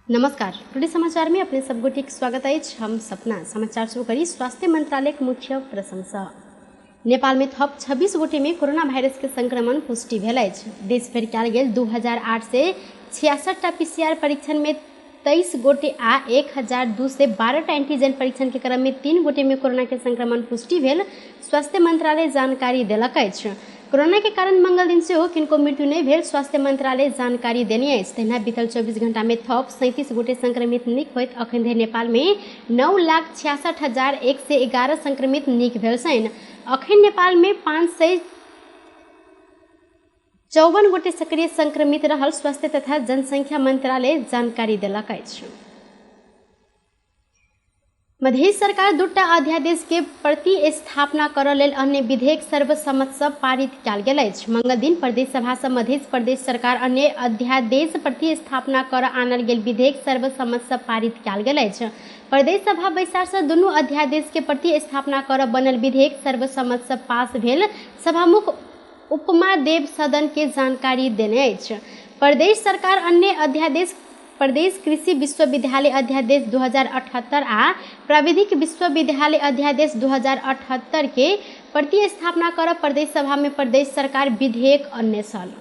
नमस्कार। टुडे समाचार में अपने सब गोटे स्वागत है। हम सपना समाचार शुरू करी। स्वास्थ्य मंत्रालय के मुख्य प्रशंसा। नेपाल में थप 26 गोटे में कोरोना वायरस के संक्रमण पुष्टि भेल अछि। देश भरि कयल गेल 2008 से 66 पीसीआर परीक्षण में 23 गोटे आ 1212 एंटीजन परीक्षण के क्रम में 3 गोटे में कोरोना के संक्रमण पुष्टि भेल स्वास्थ्य मंत्रालय जानकारी देलक अछि। कोरोना के कारण मंगल दिन से किनको मृत्यु नहीं भेल स्वास्थ्य मंत्रालय जानकारी देने अछि। तहिना बीतल 24 घंटा में थप 37 गोटे संक्रमित नीक होइत अखन धरि नेपाल में 9,66,111 संक्रमित नीक भेल छनि। अखन नेपाल में 554 गोटे सक्रिय संक्रमित रहल स्वास्थ्य तथा जनसंख्या मंत्रालय जानकारी देलक अछि। मध्य सरकार दूटा अध्यादेश के प्रतिस्थापना करऽ लेल अन्य विधेयक सर्वसम्मत सँ पारित कयल गेल अछि। मंगल दिन प्रदेश सभा सँ मध्य प्रदेश सरकार अन्य अध्यादेश प्रतिस्थापना करऽ आनल गेल विधेयक सर्वसम्मत सँ पारित कयल गेल अछि। प्रदेश सभा बैसार सँ दुनू अध्यादेश के प्रतिस्थापना करऽ बनल विधेयक सर्वसम्मत सँ पास भेल सभामुख उपमा देव सदन के जानकारी देने अछि। प्रदेश सरकार अन्य अध्यादेश प्रदेश कृषि विश्वविद्यालय अध्यादेश 2078 आ प्राविधिक विश्वविद्यालय अध्यादेश 2078 के प्रतिस्थापना कर प्रदेश सभा में प्रदेश सरकार विधेयक अन्य साल।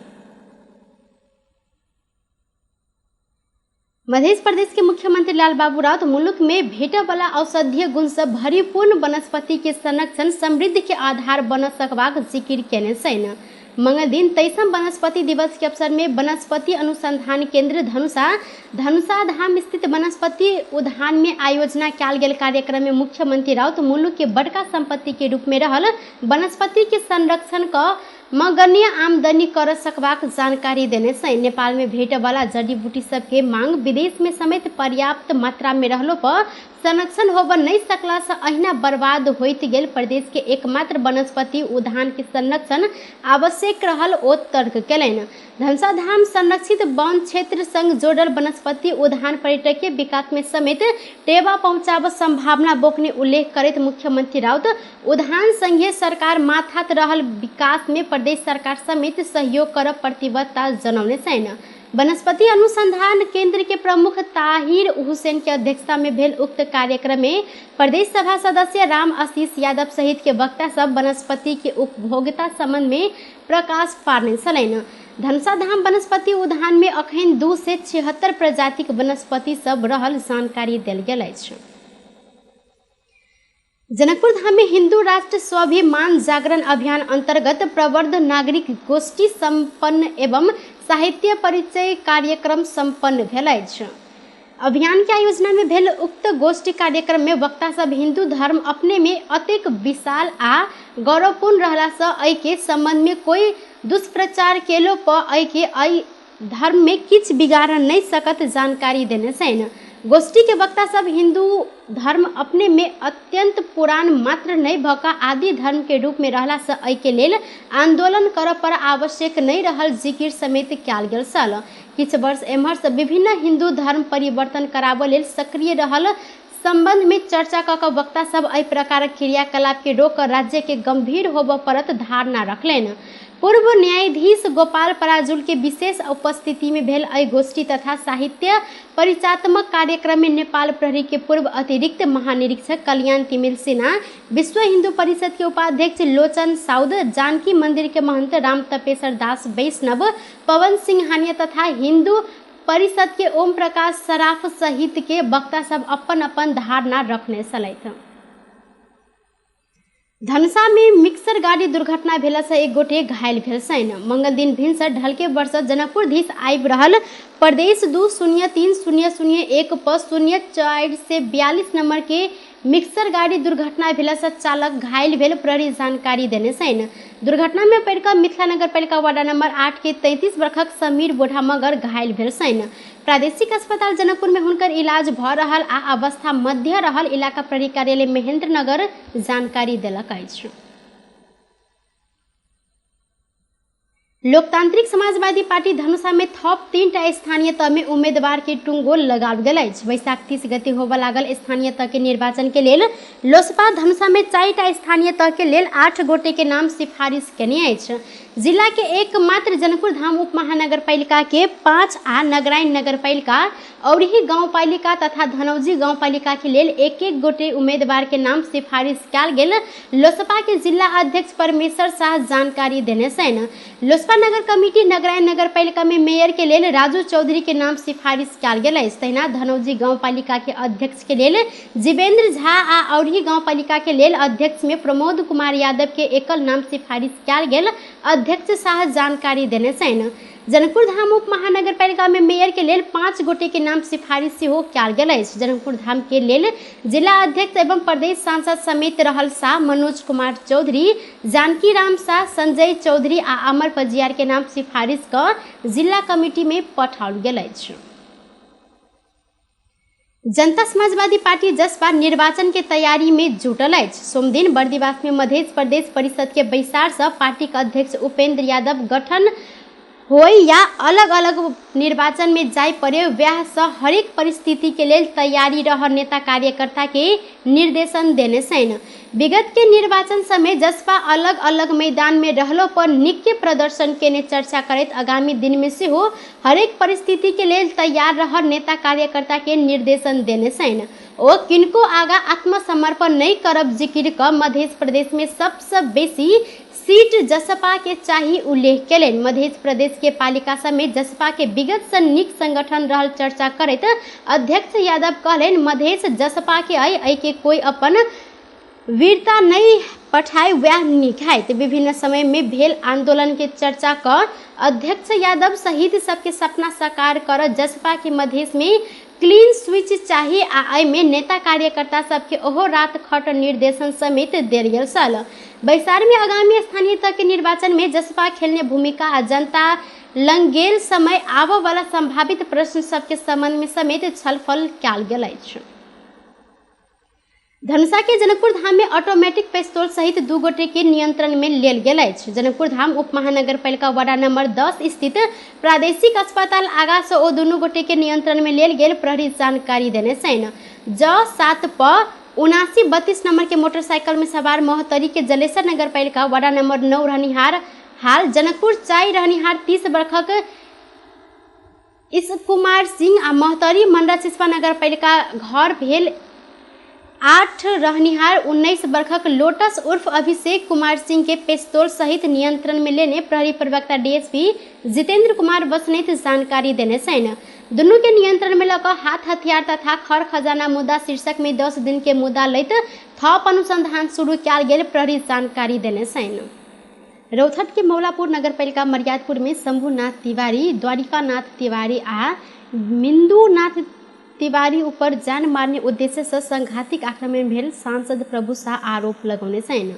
मध्य प्रदेश के मुख्यमंत्री लालबाबू राउत मुल्क में भेटय वाला औषधीय गुण से भरपूर वनस्पति के संरक्षण समृद्धि के आधार बन सकबाक जिक्र केने छनि। मंगल दिन 23वां वनस्पति दिवस के अवसर में वनस्पति अनुसंधान केंद्र धनुषा धाम स्थित वनस्पति उद्यान में आयोजना कयल गेल कार्यक्रम में मुख्यमंत्री राउत मुल्क के बड़का संपत्ति के रूप में रहल वनस्पति के संरक्षण क मगन्य आमदनी कर सकबाक जानकारी देने छनि। नेपाल में भेटय वाला जड़ी बूटी सब के मांग विदेश में समेत पर्याप्त मात्रा में रहलो पर संरक्षण होब नहीं सकला से अहिना बर्बाद होइत गेल प्रदेश के एकमात्र वनस्पति उद्यान के संरक्षण आवश्यक रहल ओ तर्क केलनि। धनुषा धाम संरक्षित वन क्षेत्र संग जोड़ल वनस्पति उद्यान पर्यटकीय विकास में समेत टेवा पहुंचाब संभावना बोकने उल्लेख करैत मुख्यमंत्री राउत उद्यान संघीय सरकार माथात रहल विकास में प्रदेश सरकार समेत सहयोग कर प्रतिबद्धता जनौने छनि। वनस्पति अनुसंधान केंद्र के प्रमुख ताहिर हुसैन के अध्यक्षता में भेल उक्त कार्यक्रम में प्रदेश सभा सदस्य राम आशीष यादव सहित के वक्ता सब वनस्पति के उपभोक्ता संबंध में प्रकाश पारने छलनि। धनुषा धाम वनस्पति उद्यान में अखन 2 से 76 प्रजातिक वनस्पति सब रहल जानकारी देल गेल अछि। जनकपुर धाम में हिंदू राष्ट्र स्वाभिमान जागरण अभियान अंतर्गत प्रवर्ध नागरिक गोष्ठी संपन्न एवं साहित्य परिचय कार्यक्रम संपन्न भेल अछि। अभियान के आयोजना में भेल उक्त गोष्ठी कार्यक्रम में वक्ता सब हिंदू धर्म अपने में अतेक विशाल आ गौरवपूर्ण रहला से एहि के संबंध में कोई दुष्प्रचार केलो पर एहि के धर्म में किछ बिगाड़ नहीं सकत जानकारी देने छनि। गोष्ठी के वक्ता सब हिंदू धर्म अपने में अत्यंत पुरान मात्र नहीं भका आदि धर्म के रूप में रहला से एहि के लेल आंदोलन कर पर आवश्यक नहीं रहल जिक्र समेत कयल गेल छल। किछ वर्ष एम्हर से विभिन्न हिंदू धर्म परिवर्तन कराबऽ लेल सक्रिय रहल संबंध में चर्चा क वक्ता सब एहि प्रकारक क्रियाकलाप के रोक राज्य के गंभीर होबऽ परत धारणा रखलनि। पूर्व न्यायाधीश गोपाल पराजुल के विशेष उपस्थिति में भेल एहि गोष्ठी तथा साहित्य परिचयात्मक कार्यक्रम में नेपाल प्रहरी के पूर्व अतिरिक्त महानिरीक्षक कल्याण तिमिल सिन्हा, विश्व हिंदू परिषद के उपाध्यक्ष लोचन साउद, जानकी मंदिर के महंत राम तपेश्वर दास वैष्णव, पवन सिंह हानिया तथा हिंदू परिषद के ओम प्रकाश सराफ सहित के वक्ता सब अपन अपन धारणा रखने छलथि। धनुषा में मिक्सर गाड़ी दुर्घटना भेला से एक गोटे घायल भेल छनि। मंगल दिन भिनसर ढलके वर्ष जनकपुर दिस आबि रहल प्रदेश 2-03-001 पर 04 से 42 नंबर के मिक्सर गाड़ी दुर्घटना भेला से चालक घायल भेल प्रहरी जानकारी देने छनि। दुर्घटना में पड़ कऽ मिथिला नगर पालिका वार्ड नंबर 8 के 33 वर्षक समीर बोढ़ा मगर घायल भेल छनि। प्रादेशिक अस्पताल जनकपुर में हुनकर इलाज भ रहल आ अवस्था मध्य रहल इलाका प्रहरी कार्यालय महेंद्र नगर जानकारी देलक अछि। लोकतांत्रिक समाजवादी पार्टी धनुषा में थप 3टा स्थानीय तह में उम्मीदवार के टुंगो लगाओल गेल अछि। वैशाख 30 गते होबऽ लागल स्थानीय तह के निर्वाचन के लेल लोसपा धनुषा में 4टा स्थानीय तह के लेल 8 गोटे के नाम सिफारिश केने अछि। जिला के एकमात्र जनकपुर धाम उप महानगर पालिका के 5 आ नगरायन नगर पालिका औरही गाउँपालिका तथा धनौजी गाउँपालिका के लेल एक एक गोटे उम्मीदवार के नाम सिफारिश कयल गेल। लोसपा के जिला अध्यक्ष परमेश्वर शाह जानकारी देने छन्। लोसपा नगर कमिटी नगरायन नगरपालिका में मेयर के लेल राजू चौधरी के नाम सिफारिश कयल गेल अछि। तहिना धनौजी गाउँपालिका के अध्यक्ष के लेल जीवेंद्र झा आ औरही गाउँपालिका के लेल अध्यक्ष में प्रमोद कुमार यादव के एकल नाम सिफारिश कयल गेल। अध्यक्ष शाह जानकारी देने छन्। जनकपुर धाम उप महानगरपालिका में मेयर के लेल 5 गोटे के नाम सिफारिश सेहो कयल गेल अछि। जनकपुर धाम के लेल जिला अध्यक्ष एवं प्रदेश सांसद समेत रहल शाह, मनोज कुमार चौधरी, जानकी राम शाह, संजय चौधरी आ अमर पजियार के नाम सिफारिश क जिला कमिटी में पठाओल गेल अछि। जनता समाजवादी पार्टी जसपा निर्वाचन के तैयारी में जुटल अछि। सोमदिन बर्दिवास में मध्य प्रदेश परिषद के बैसार से पार्टी के अध्यक्ष उपेंद्र यादव गठन होय या अलग अलग निर्वाचन में जाय पड़े, वह से हरेक परिस्थिति के लेल तैयारी रह नेता कार्यकर्ता के निर्देशन देने छन्। विगत के निर्वाचन समय जसपा अलग अलग मैदान में रहलो पर निक प्रदर्शन केने चर्चा करैत आगामी दिन में सेहो हरेक परिस्थिति के लेल तैयार रह नेता कार्यकर्ता के निर्देशन देने छन्। ओ किनको आगा आत्मसमर्पण नहीं करब जिक्र क मध्य प्रदेश में सबसे बेसी सीट जसपा के चाही उल्लेख केलनि। मध्य प्रदेश के पालिका समेत जसपा के विगत से निक संगठन रहल चर्चा करैत अध्यक्ष यादव कहलनि, मधेश जसपा के अय के कोई अपन वीरता नहीं पठाए वह निक है। विभिन्न समय में भेल आंदोलन के चर्चा क अध्यक्ष यादव शहीद सबके सपना साकार कर जसपा के मधेश में क्लीन स्विच चाहिए आ अय में नेता कार्यकर्ता सबके ओहो रात खट निर्देशन समेत देल गेल छल। बैसार में आगामी स्थानीय तक के निर्वाचन में जसपा खेलने भूमिका आ जनता लंग गेल समय आबऽ वाला संभावित प्रश्न सबके संबंध में समेत छलफल कयल गेल अछि। धनुषा के जनकपुर धाम में ऑटोमेटिक पिस्तौल सहित 2 गोटे के नियंत्रण में लेल गेल अछि। जनकपुर धाम उप महानगरपालिका वार्ड नंबर 10 स्थित प्रादेशिक अस्पताल आगा से ओ दुनू गोटे के नियंत्रण में लेल गेल प्रहरी जानकारी देने छन्। ज 7 प 7932 नंबर के मोटरसाइकिल में सवार मोहतरी के जलेसर नगरपालिका वार्ड नंबर 9 रहनिहार हाल जनकपुर 4 रहनिहार 30 वर्षक इस कुमार सिंह आ मोहतरी मंडल सिसपा नगरपालिका घर भेल 8 रहनिहार 19 वर्षक लोटस उर्फ अभिषेक कुमार सिंह के पिस्तौल सहित नियंत्रण में लेने प्रहरी प्रवक्ता डीएसपी जितेंद्र कुमार बसनेत जानकारी देने छन्। दोनों के नियंत्रण में लगा हाथ हथियार तथा खर खजाना मुद्दा शीर्षक में 10 दिन के मुद्दा लैत थप अनुसंधान शुरू कयल गेल प्रहरी जानकारी देने छन्। रौथट के मौलापुर नगरपालिका मर्यादपुर में शंभुनाथ तिवारी, द्वारिकानाथ तिवारी आ मिंदुनाथ तिवारी ऊपर जान मारने उद्देश्य से संघातिक आक्रमण भेल सांसद प्रभु शाह आरोप लगौने छन्।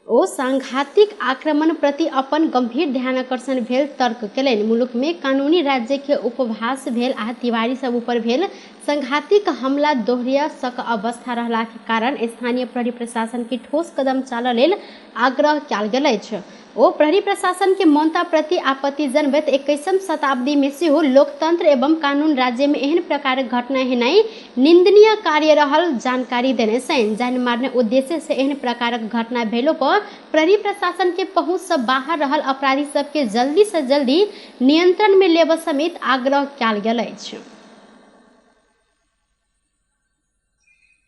ओ सांघातिक आक्रमण प्रति अपन गंभीर ध्यानाकर्षण भेल तर्क केलनि। मुलुक में कानूनी राज्य के उपभास भेल आ तिवारी सब ऊपर भेल संघातिक हमला दोहरिया सक अवस्था रहला के कारण स्थानीय प्रहरी प्रशासन के ठोस कदम चालऽ लेल आग्रह कयल गेल अछि। ओ प्रहरी प्रशासन के मौनता प्रति आपत्ति जनबैत 21वीं शताब्दी में सेहो लोकतंत्र एवं कानून राज्य में एहन प्रकारक घटना हेनाइ निंदनीय कार्य रहल जानकारी देने छन्। जान मारने उद्देश्य से एहन प्रकारक घटना भेलो पर प्रहरी प्रशासन के पहुंच से बाहर रहल अपराधी सबके जल्दी से जल्दी नियंत्रण में लेब समेत आग्रह कयल गेल अछि।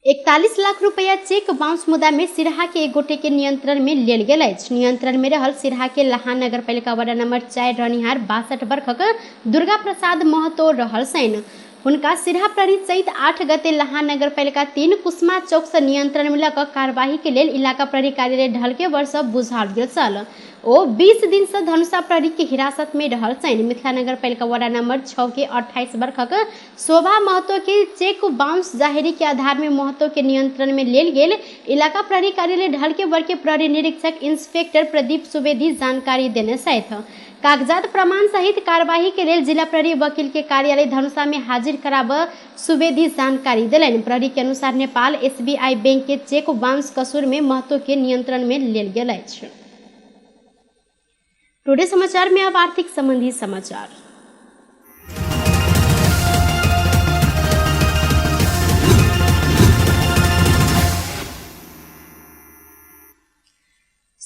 41 लाख रुपया चेक बाउंस मुद्दा में सिरहा के एक गोटे के नियंत्रण में लेल गेल अछि। नियंत्रण में रहल सिरहा के लहान नगरपालिका वार्ड नंबर 4 रहनिहार 62 वर्षक दुर्गा प्रसाद महतो रहल छन्। हुनका सिरहा प्रहरी चैत 8 गते लहान नगरपालिका 3 कुसमा चौक से नियंत्रण में लऽ कार्यवाही के लेल इलाका प्रहरी कार्यालय ढलके वर्ष बुझाओल गेल छल। ओ 20 दिन से धनुषा प्रहरी के हिरासत में रहल छन्। मिथिला नगरपालिका वार्ड नंबर 6 के 28 वर्षक शोभा महतो के चेक बाउंस जाहिरी के आधार में महतो के नियंत्रण में लेल गेल इलाका प्रहरी कार्यालय ढलके वर्ग के प्रहरी निरीक्षक इंस्पेक्टर प्रदीप सुवेदी जानकारी देने छथि। कागजात प्रमाण सहित कार्यवाही के लेल जिला प्रहरी वकील के कार्यालय धनुषा में हाजिर कराब सुवेदी जानकारी दिलनि। प्रहरी के अनुसार नेपाल एसबीआई बैंक के चेक बाउंस कसूर में महतो के नियंत्रण में लेल गेल अछि। टुडे समाचार में अब आर्थिक संबंधी समाचार।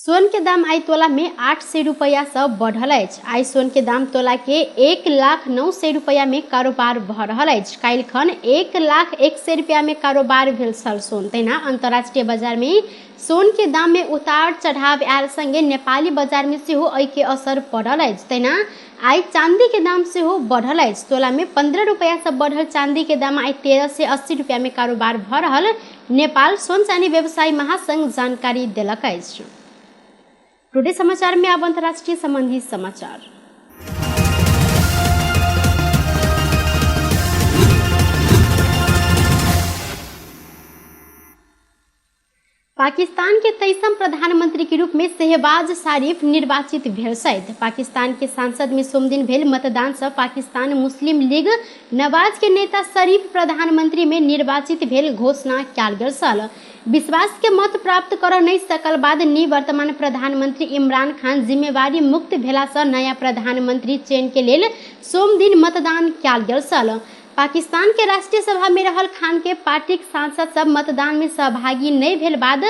सोन के दाम आइ तोला में 800 रुपया से बढ़ल अछि। आइ सोन के दाम तोला के 1,09,000 रुपया में कारोबार भऽ रहल अछि। काल्हि खन 1,01,000 रुपया में कारोबार भेल छल सोन। तहिना अंतर्राष्ट्रीय बाजार में सोन के दाम में उतार चढ़ाव आयल संगे नेपाली बाजार में सेहो एहि के असर पड़ल अछि। तहिना आइ चांदी के दाम सेहो बढ़ल अछि। तोला में 15 रुपया से बढ़ल चांदी के दाम आइ 1380 रुपया में कारोबार भऽ रहल नेपाल सोन चांदी व्यवसायी महासंघ जानकारी देलक अछि। टुडे समाचार में अब अंतर्राष्ट्रीय संबंधी समाचार। पाकिस्तान के 23वें प्रधानमंत्री के रूप में शहबाज शरीफ निर्वाचित भेल छथि। पाकिस्तान के संसद में सोमदिन भेल मतदान से पाकिस्तान मुस्लिम लीग नवाज के नेता शरीफ प्रधानमंत्री में निर्वाचित भेल घोषणा कयल गेल छल। विश्वास के मत प्राप्त कर नहीं सकल बाद निवर्तमान प्रधानमंत्री इमरान खान जिम्मेवारी मुक्त भेला से नया प्रधानमंत्री चयन के लेल सोमदिन मतदान कयल गेल छल। पाकिस्तान के राष्ट्रीय सभा में रहल खान के पार्टी के सांसद सब मतदान में सहभागी नहीं भेल बाद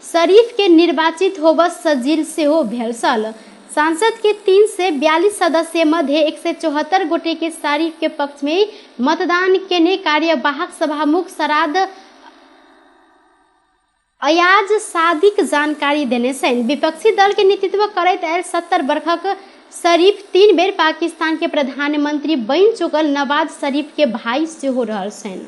शरीफ के निर्वाचित होबऽ सजील सेहो भेल छल। सांसद के 3 से 42 सदस्य मध्य 174 गोटे के शरीफ के पक्ष में मतदान केने कार्यवाहक सभामुख सराद अयाज सादिक जानकारी देने छनि। विपक्षी दल के नेतृत्व करैत आयल 70 वर्षक शरीफ 3 बेर पाकिस्तान के प्रधानमंत्री बनि चुकल नवाज शरीफ के भाई सेहो रहल छनि।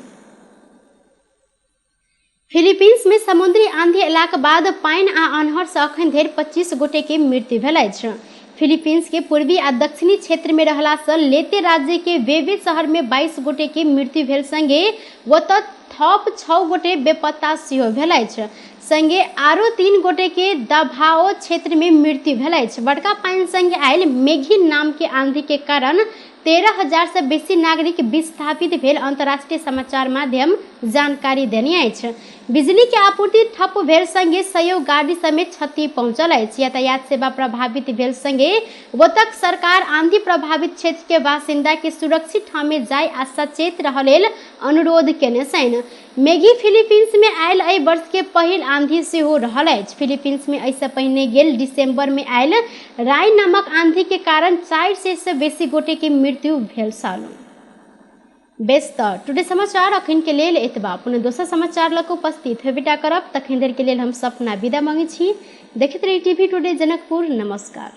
फिलीपींस में समुद्री आंधी अयलाक बाद पानि आ अन्हर से अखन धरि 25 गोटे के मृत्यु भेल अछि। फिलीपींस के पूर्वी आ दक्षिणी क्षेत्र में रहला से लेते राज्य के वेवे शहर में 22 गोटे के मृत्यु भेल संगे ओतऽ थप 6 गोटे बेपत्ता सेहो भेल अछि। संगे आरो 3 गोटे के दभाओ क्षेत्र में मृत्यु भेल अछि। बड़का पानि संगे आयल मेघी नाम के आंधी के कारण 13,000 से बेसी नागरिक विस्थापित भेल अंतर्राष्ट्रीय समाचार माध्यम जानकारी देने अछि। बिजली के आपूर्ति ठप भेल संगे सयो गाड़ी समेत क्षति पहुंचल अछि। यातायात सेवा प्रभावित भेल संगे ओतक सरकार आंधी प्रभावित क्षेत्र के बासिंदा के सुरक्षित ठाम में जाय आ सचेत रह लेल अनुरोध केने छनि। मेघी फिलीपींस में आयल एहि वर्ष के पहिल आंधी सेहो रहल अछि। फिलीपींस में एहिसँ पहिने गेल दिसंबर में आयल राय नामक आंधी के कारण 400 से बेसी गोटे के मृत्यु भेल छल। बेस तऽ टुडे समाचार अखन के लेल एतबा। पुनः दोसर समाचार लऽ कऽ उपस्थित हेबेटा करब। तखन धरि के लेल हम सपना विदा मांगै छी। देखैत रही टीवी टुडे जनकपुर। नमस्कार।